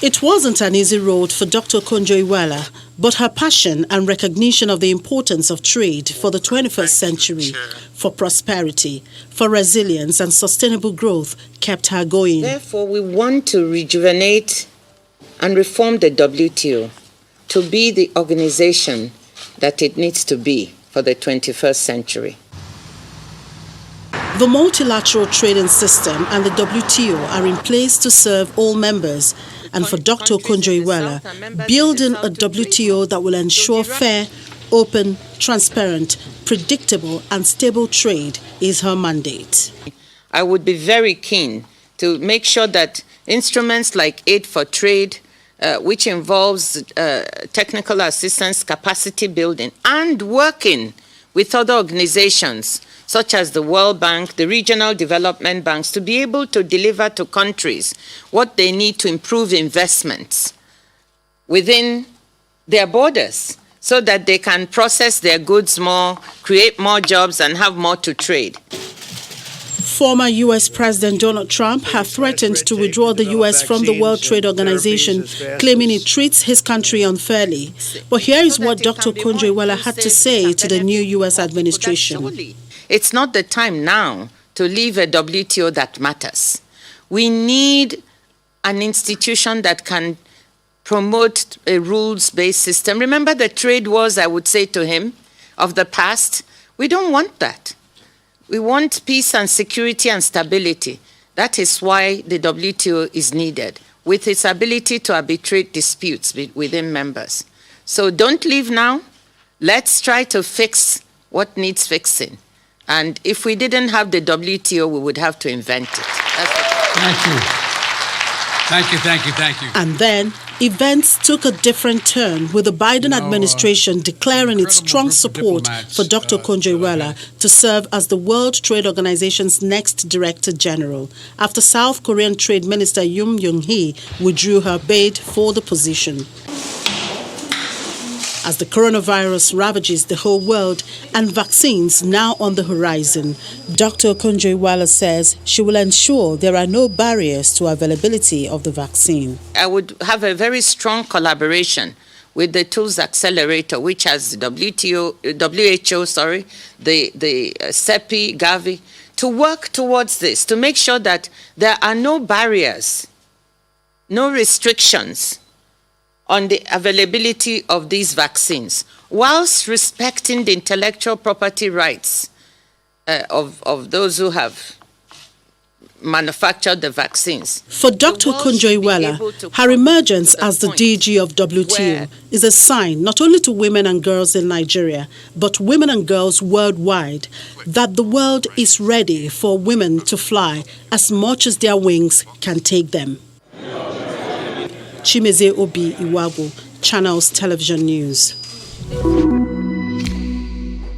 It wasn't an easy road for Dr. Okonjo-Iweala, but her passion and recognition of the importance of trade for the 21st century, for prosperity, for resilience and sustainable growth kept her going. Therefore, we want to rejuvenate and reform the WTO to be the organization that it needs to be for the 21st century. The multilateral trading system and the WTO are in place to serve all members, and for Dr. Okonjo-Iweala, building a WTO that will ensure fair, open, transparent, predictable and stable trade is her mandate. I would be very keen to make sure that instruments like Aid for Trade, which involves technical assistance, capacity building, and working with other organizations such as the World Bank, the regional development banks, to be able to deliver to countries what they need to improve investments within their borders so that they can process their goods more, create more jobs, and have more to trade. Former U.S. President Donald Trump has threatened to withdraw the U.S. from the World Trade Organization, claiming it treats his country unfairly. But here is what Dr. Okonjo-Iweala had to say to the new U.S. administration. It's not the time now to leave a WTO that matters. We need an institution that can promote a rules-based system. Remember the trade wars, I would say to him, of the past? We don't want that. We want peace and security and stability. That is why the WTO is needed, with its ability to arbitrate disputes within members. So don't leave now. Let's try to fix what needs fixing. And if we didn't have the WTO, we would have to invent it. Thank you. Thank you, thank you, thank you. And then events took a different turn, with the Biden administration declaring its strong support for Dr. Okonjo-Iweala to serve as the World Trade Organization's next Director General, after South Korean Trade Minister Yoon Myung-hee withdrew her bid for the position. As the coronavirus ravages the whole world and vaccines now on the horizon, Dr. Okonjo-Iweala says she will ensure there are no barriers to availability of the vaccine. I would have a very strong collaboration with the Tools Accelerator, which has the WHO, the CEPI, Gavi, to work towards this, to make sure that there are no barriers, no restrictions on the availability of these vaccines, whilst respecting the intellectual property rights of those who have manufactured the vaccines. For Dr. Okonjo-Iweala, her emergence as the DG of WTO is a sign not only to women and girls in Nigeria, but women and girls worldwide, that the world is ready for women to fly as much as their wings can take them. Chimezie Obi Iwago, Channels Television News.